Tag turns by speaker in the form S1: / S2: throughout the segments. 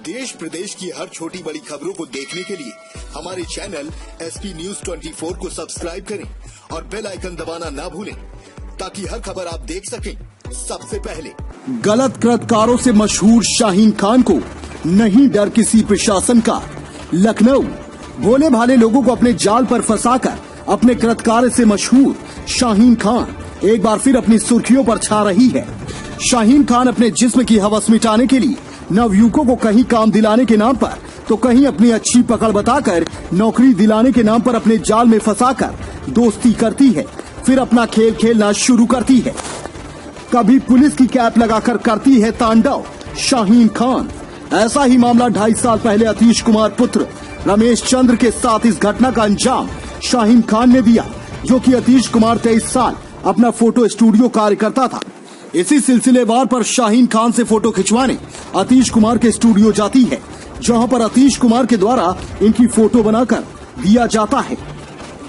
S1: देश प्रदेश की हर छोटी बड़ी खबरों को देखने के लिए हमारे चैनल SP News 24 को सब्सक्राइब करें और बेल आइकन दबाना ना भूलें ताकि हर खबर आप देख सकें सबसे पहले।
S2: गलत कृतकारों से मशहूर शाहीन खान को नहीं डर किसी प्रशासन का। लखनऊ भोले भाले लोगों को अपने जाल पर फंसाकर अपने कृतकार्य से मशहूर शाहीन खान एक बार फिर अपनी सुर्खियों पर छा रही है। शाहीन खान अपने जिस्म की हवस मिटाने के लिए नवयुवकों को कहीं काम दिलाने के नाम पर तो कहीं अपनी अच्छी पकड़ बताकर नौकरी दिलाने के नाम पर अपने जाल में फंसाकर दोस्ती करती है, फिर अपना खेल खेलना शुरू करती है। कभी पुलिस की कैप लगाकर करती है तांडव शाहीन खान। ऐसा ही मामला 2.5 साल पहले अतीश कुमार पुत्र रमेश चंद्र के साथ इस घटना का अंजाम शाहीन खान ने दिया, जो कि अतीश कुमार 23 साल अपना फोटो स्टूडियो कार्य करता था। इसी सिलसिलेवार पर शाहीन खान से फोटो खिंचवाने अतीश कुमार के स्टूडियो जाती है, जहां पर अतीश कुमार के द्वारा इनकी फोटो बनाकर दिया जाता है।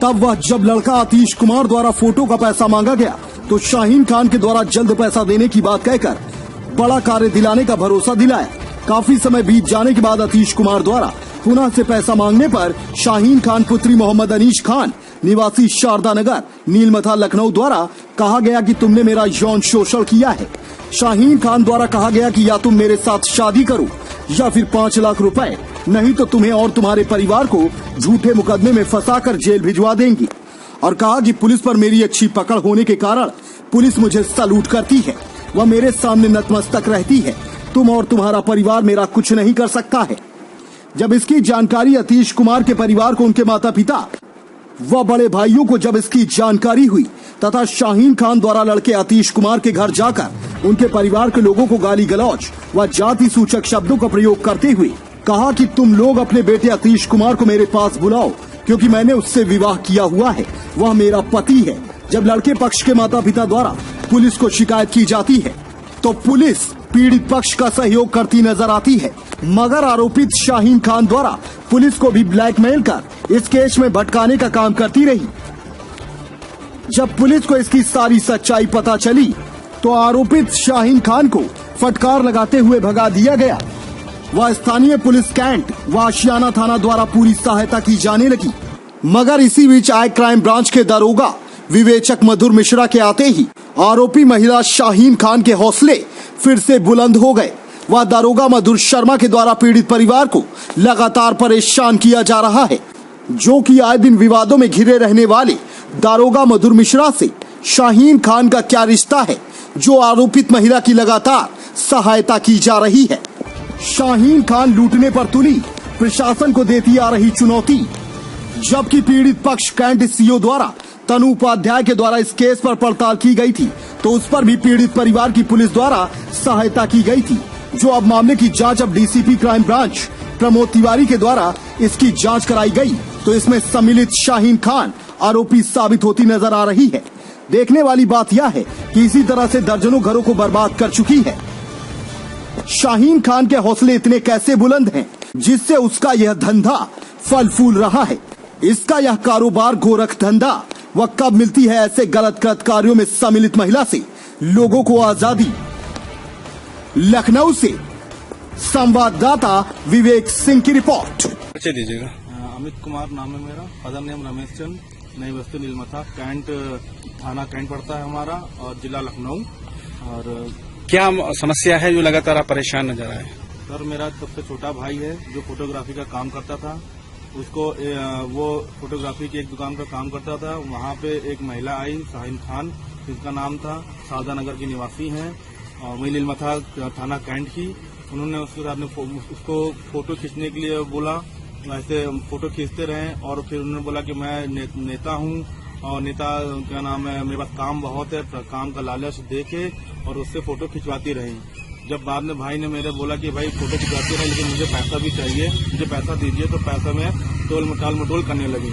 S2: तब वह जब लड़का अतीश कुमार द्वारा फोटो का पैसा मांगा गया तो शाहीन खान के द्वारा जल्द पैसा देने की बात कहकर बड़ा कार्य दिलाने का भरोसा दिलाया। काफी समय बीत जाने के बाद अतीश कुमार द्वारा पुनः से पैसा मांगने पर शाहीन खान पुत्री मोहम्मद अनीश खान निवासी शारदा नगर नीलमथा लखनऊ द्वारा कहा गया कि तुमने मेरा यौन शोषण किया है। शाहीन खान द्वारा कहा गया कि या तुम मेरे साथ शादी करो या फिर 5 लाख रुपए, नहीं तो तुम्हें और तुम्हारे परिवार को झूठे मुकदमे में फंसाकर जेल भिजवा देंगी। और कहा कि पुलिस पर मेरी अच्छी पकड़ होने के कारण पुलिस मुझे सलूट करती है, वह मेरे सामने नतमस्तक रहती है। तुम और तुम्हारा परिवार मेरा कुछ नहीं कर सकता है। जब इसकी जानकारी अतीश कुमार के परिवार को उनके माता पिता व बड़े भाइयों को जब इसकी जानकारी हुई तथा शाहीन खान द्वारा लड़के अतीश कुमार के घर जाकर उनके परिवार के लोगों को गाली गलौज व जाति सूचक शब्दों का प्रयोग करते हुए कहा कि तुम लोग अपने बेटे अतीश कुमार को मेरे पास बुलाओ क्योंकि मैंने उससे विवाह किया हुआ है, वह मेरा पति है। जब लड़के पक्ष के माता पिता द्वारा पुलिस को शिकायत की जाती है तो पुलिस पीड़ित पक्ष का सहयोग करती नजर आती है, मगर आरोपित शाहीन खान द्वारा पुलिस को भी ब्लैकमेल कर इस केस में भटकाने का काम करती रही। जब पुलिस को इसकी सारी सच्चाई पता चली तो आरोपित शाहीन खान को फटकार लगाते हुए भगा दिया गया। वह स्थानीय पुलिस कैंट व आशियाना थाना द्वारा पूरी सहायता की जाने लगी, मगर इसी बीच आए क्राइम ब्रांच के दरोगा विवेचक मधुर मिश्रा के आते ही आरोपी महिला शाहीन खान के हौसले फिर से बुलंद हो गए। वह दरोगा मधुर शर्मा के द्वारा पीड़ित परिवार को लगातार परेशान किया जा रहा है, जो कि आए दिन विवादों में घिरे रहने वाले दारोगा मधुर मिश्रा से शाहीन खान का क्या रिश्ता है, जो आरोपित महिला की लगातार सहायता की जा रही है। शाहीन खान लूटने पर तुली प्रशासन को देती आ रही चुनौती, जबकि पीड़ित पक्ष कैंट सीओ द्वारा तनु उपाध्याय के द्वारा इस केस पर पड़ताल की गई थी तो उस पर भी पीड़ित परिवार की पुलिस द्वारा सहायता की गई थी, जो अब मामले की जांच अब DCP crime branch Pramod Tiwari के द्वारा इसकी जांच कराई गई तो इसमें सम्मिलित शाहीन खान आरोपी साबित होती नजर आ रही है। देखने वाली बात यह है कि इसी तरह से दर्जनों घरों को बर्बाद कर चुकी है। शाहीन खान के हौसले इतने कैसे बुलंद हैं, जिससे उसका यह धंधा फल फूल रहा है। इसका यह कारोबार गोरख धंधा वह कब मिलती है ऐसे गलत कार्यों में सम्मिलित महिला से लोगों को आजादी। लखनऊ से संवाददाता विवेक सिंह की रिपोर्ट।
S3: परिचय दीजिएगा।
S4: अमित कुमार नाम है मेरा, फादर नेम रमेश चंद, नई बस्ती नीलमथा, कैंट थाना कैंट पड़ता है हमारा और जिला लखनऊ। और
S3: क्या समस्या है जो लगातार आप परेशान नजर आए?
S4: सर, मेरा सबसे छोटा भाई है जो फोटोग्राफी का काम करता था। उसको वो फोटोग्राफी की एक दुकान पर काम करता था। वहाँ पे एक महिला आई शाहीन खान, जिसका नाम था, शारदा नगर की निवासी हैं और वही नीलमथा थाना कैंट की। उन्होंने उसके साथ उसको फोटो खींचने के लिए बोला, वैसे फोटो खींचते रहे और फिर उन्होंने बोला कि मैं नेता हूँ और नेता क्या नाम है, मेरे पास काम बहुत है, काम का लालच देके और उससे फोटो खिंचवाती रही। जब बाद में भाई ने मेरे बोला कि भाई फोटो खिंचवाती रही लेकिन मुझे पैसा भी चाहिए, मुझे पैसा दीजिए, तो पैसा में टाल मटोल करने लगी।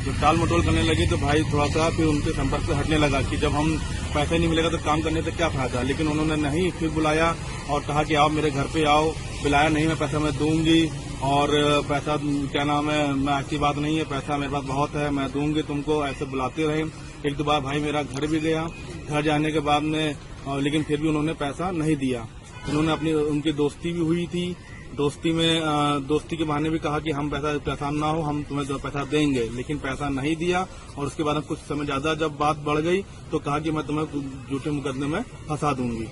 S4: जब टाल मटोल करने लगी तो भाई थोड़ा सा फिर उनके संपर्क से हटने लगा कि जब हम पैसा नहीं मिलेगा तो काम करने से क्या फायदा। लेकिन उन्होंने नहीं, फिर बुलाया और कहा कि आओ मेरे घर पे आओ। बुलाया नहीं, मैं पैसा मैं दूंगी और पैसा क्या नाम है, मैं ऐसी बात नहीं है, पैसा मेरे पास बहुत है, मैं दूंगी तुमको। ऐसे बुलाते रहे। एक दो बार भाई मेरा घर भी गया, घर जाने के बाद में लेकिन फिर भी उन्होंने पैसा नहीं दिया। उन्होंने उनकी दोस्ती भी हुई थी, दोस्ती के बहाने भी कहा कि हम पैसा ना हो, हम तुम्हें पैसा देंगे, लेकिन पैसा नहीं दिया। और उसके बाद कुछ समय ज्यादा जब बात बढ़ गई तो कहा कि मैं तुम्हें झूठे मुकदमे में फंसा दूंगी।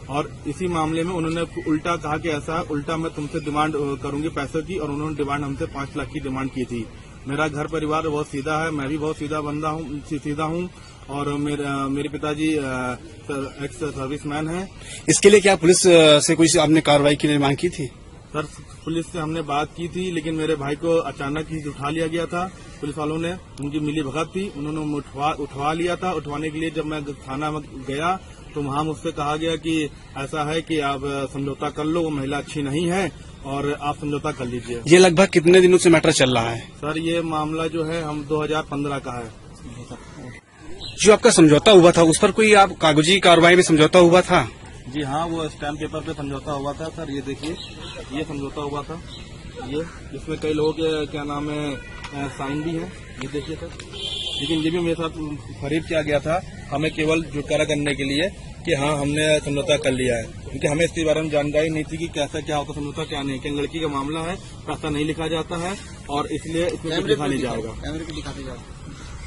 S4: और इसी मामले में उन्होंने उल्टा कहा कि ऐसा उल्टा मैं तुमसे डिमांड करूंगी पैसों की, और उन्होंने डिमांड हमसे 5 लाख की डिमांड की थी। मेरा घर परिवार बहुत सीधा है, मैं भी बहुत सीधा हूँ और मेरे पिताजी एक्स सर्विसमैन हैं।
S3: इसके लिए क्या पुलिस से कोई आपने कार्रवाई के लिए मांग की थी?
S4: सर पुलिस से हमने बात की थी, लेकिन मेरे भाई को अचानक ही उठा लिया गया था। पुलिस वालों ने, उनकी मिली भगत थी, उन्होंने उठवा लिया था। उठवाने के लिए जब मैं थाना में गया तो वहाँ मुझसे कहा गया कि ऐसा है कि आप समझौता कर लो, वो महिला अच्छी नहीं है और आप समझौता कर लीजिए।
S3: ये लगभग कितने दिनों से मैटर चल रहा है?
S4: सर ये मामला जो है हम 2015 का है।
S3: जो आपका समझौता हुआ था उस पर कोई आप कागजी कार्रवाई में समझौता हुआ था?
S4: जी हाँ, वो स्टैम्प पेपर पे समझौता हुआ था सर। ये देखिए, ये समझौता हुआ था, ये इसमें कई लोगों के क्या नाम है साइन भी है, ये देखिए सर। लेकिन ये भी मेरे साथ फरीब किया गया था, हमें केवल जुटकारा करने के लिए कि हाँ हमने समझौता कर लिया है, क्योंकि हमें इसके बारे में जानकारी नहीं थी कि कैसा क्या होता समझौता क्या नहीं। कि लड़की का मामला है, पैसा नहीं लिखा जाता है और इसलिए इसमें कुछ लिखा नहीं जाएगा।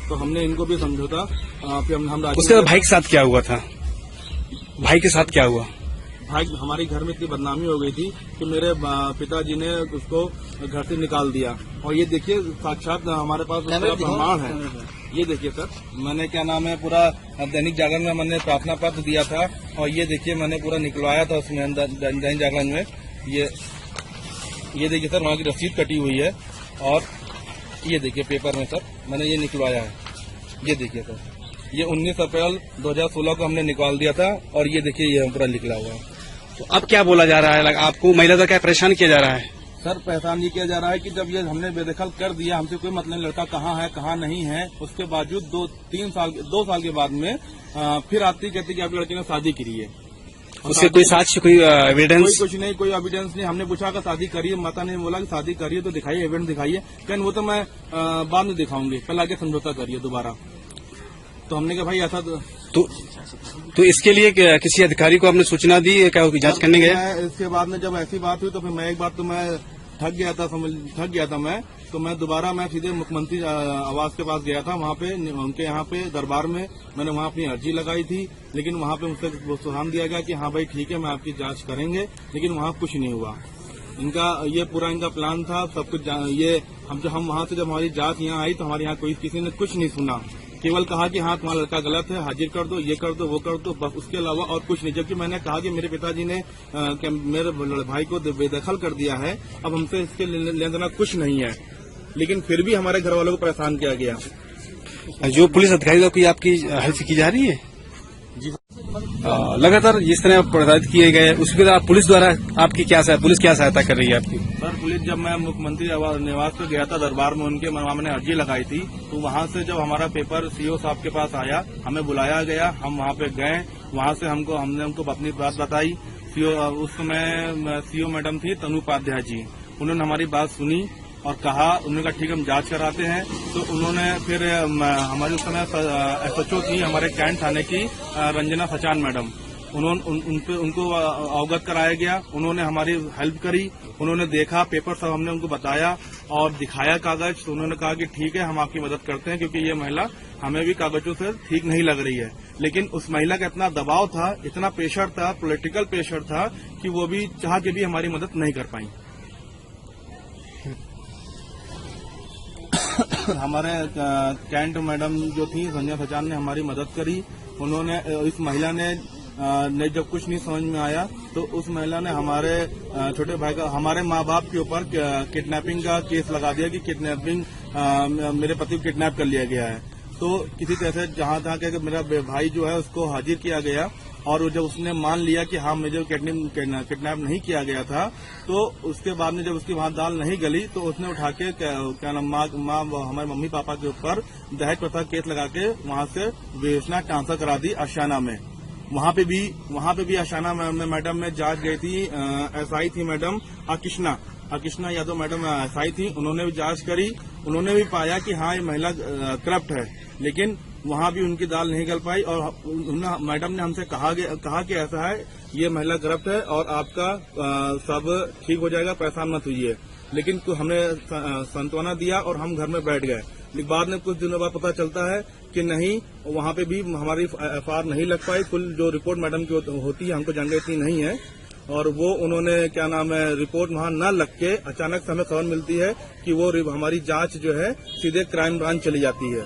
S4: तो हमने इनको भी समझौता फिर हम
S3: उसके बाद भाई के साथ क्या हुआ था? भाई के साथ क्या हुआ?
S4: भाई हमारे घर में इतनी बदनामी हो गई थी कि मेरे पिताजी ने उसको घर से निकाल दिया। और ये देखिए साक्षात हमारे पास प्रमाण है, ये देखिए सर। मैंने क्या नाम है पूरा दैनिक जागरण में मैंने प्रार्थना पत्र दिया था और ये देखिए मैंने पूरा निकलवाया था उसमें दैनिक जागरण में। ये देखिए सर, वहाँ की रसीद कटी हुई है और ये देखिए पेपर में सर मैंने ये निकलवाया है। ये देखिए सर, ये 19 अप्रैल 2016 को हमने निकाल दिया था और ये देखिए ये पूरा निकला हुआ है।
S3: तो अब क्या बोला जा रहा है? आपको महिला द्वारा क्या परेशान किया जा रहा है?
S4: सर परेशान ये किया जा रहा है कि जब ये हमने बेदखल कर दिया, हमसे कोई मतलब नहीं, लड़का कहाँ है कहाँ नहीं है, उसके बावजूद 2 साल के बाद में फिर आती कहती कि आपकी लड़की ने शादी करी है।
S3: उससे कोई साक्ष्य, कोई एविडेंस?
S4: कुछ नहीं, कोई एविडेंस नहीं। हमने पूछा कि शादी करिए, माता ने बोला कि शादी करिए तो दिखाइए, एविडेंस दिखाइए। कहन वो तो मैं बाद में दिखाऊंगी, पहले आके समझौता करिए दोबारा। तो हमने कहा भाई ऐसा
S3: तो इसके लिए किसी अधिकारी को आपने सूचना दी, क्या जांच करने गए?
S4: इसके बाद में जब ऐसी बात हुई तो फिर मैं एक बार तो मैं थक गया था मैं, तो मैं दोबारा मैं सीधे मुख्यमंत्री आवास के पास गया था। वहाँ पे उनके यहाँ पे दरबार में मैंने वहाँ अपनी अर्जी लगाई थी, लेकिन वहाँ पे मुझसे सुझाव दिया गया कि हाँ भाई ठीक है, मैं आपकी जांच करेंगे, लेकिन वहाँ कुछ नहीं हुआ। इनका ये पूरा इनका प्लान था सब कुछ। ये हम वहाँ से जब हमारी जांच यहाँ आई तो हमारे यहाँ किसी ने कुछ नहीं सुना, केवल कहा कि हाँ तुम्हारा लड़का गलत है, हाजिर कर दो, ये कर दो, वो कर दो, बस उसके अलावा और कुछ नहीं। जबकि मैंने कहा कि मेरे पिताजी ने मेरे भाई को बेदखल कर दिया है, अब हमसे इसके लेन देना कुछ नहीं है, लेकिन फिर भी हमारे घर वालों को परेशान किया गया।
S3: जो पुलिस अधिकारी की आपकी हेल्प की जा रही है?
S4: जी
S3: लगातार जिस तरह प्रताड़ित किए गए, उसके बाद पुलिस द्वारा आपकी पुलिस क्या सहायता कर रही है आपकी?
S4: सर पुलिस, जब मैं मुख्यमंत्री निवास पे गया था दरबार में, उनके वहाँ मैंने अर्जी लगाई थी, तो वहाँ से जब हमारा पेपर सीओ साहब के पास आया, हमें बुलाया गया, हम वहाँ पे गए, वहाँ से हमने उनको अपनी बात बताई। उस समय सीओ मैडम थी तनु उपाध्याय जी, उन्होंने हमारी बात सुनी और कहा, उन्होंने कहा ठीक है हम जांच कराते हैं। तो उन्होंने फिर हमारे उस समय SHO थी हमारे कैंट थाने की रंजना सचान मैडम, उनको अवगत कराया गया। उन्होंने हमारी हेल्प करी, उन्होंने देखा पेपर सब, हमने उनको बताया और दिखाया कागज। तो उन्होंने कहा कि ठीक है हम आपकी मदद करते हैं, क्योंकि ये महिला हमें भी कागजों से ठीक नहीं लग रही है। लेकिन उस महिला का इतना दबाव था, इतना प्रेशर था, पॉलिटिकल प्रेशर था कि वो भी चाह के भी हमारी मदद नहीं कर पाई। हमारे कैंट मैडम जो थी संजय सचान ने हमारी मदद करी। उन्होंने, इस महिला ने जब कुछ नहीं समझ में आया तो उस महिला ने हमारे छोटे भाई का, हमारे माँ बाप के ऊपर किडनैपिंग का केस लगा दिया कि मेरे पति को किडनैप कर लिया गया है। तो किसी तरह से जहाँ तहाँ के मेरा भाई जो है उसको हाजिर किया गया, और जब उसने मान लिया कि हाँ मुझे किडनैप नहीं किया गया था, तो उसके बाद में जब उसकी वहाँ दाल नहीं गली तो उसने उठा के क्या नाम हमारे मम्मी पापा के ऊपर दहेज प्रथा केस लगा के वहाँ से बेचना ट्रांसफर करा दी आशियाना में। वहाँ पे भी आशियाना में मैडम में जांच गई थी, SI थी मैडम अकिष्णा यादव मैडम SI थी। उन्होंने भी जांच करी, उन्होंने भी पाया कि हाँ ये महिला करप्ट है, लेकिन वहाँ भी उनकी दाल नहीं गल पाई और मैडम ने हमसे कहा कि ऐसा है, ये महिला करप्ट है और आपका सब ठीक हो जाएगा, परेशान मत होइए। लेकिन हमने सांत्वना दिया और हम घर में बैठ गए। लेकिन बाद में कुछ दिनों बाद पता चलता है कि नहीं, वहाँ पे भी हमारी FIR नहीं लग पाई। कुल जो रिपोर्ट मैडम की होती है, हमको जानकारी इतनी नहीं है, और वो उन्होंने क्या नाम है, रिपोर्ट वहाँ न लग के अचानक से हमें खबर मिलती है कि वो हमारी जांच जो है सीधे क्राइम ब्रांच चली जाती है।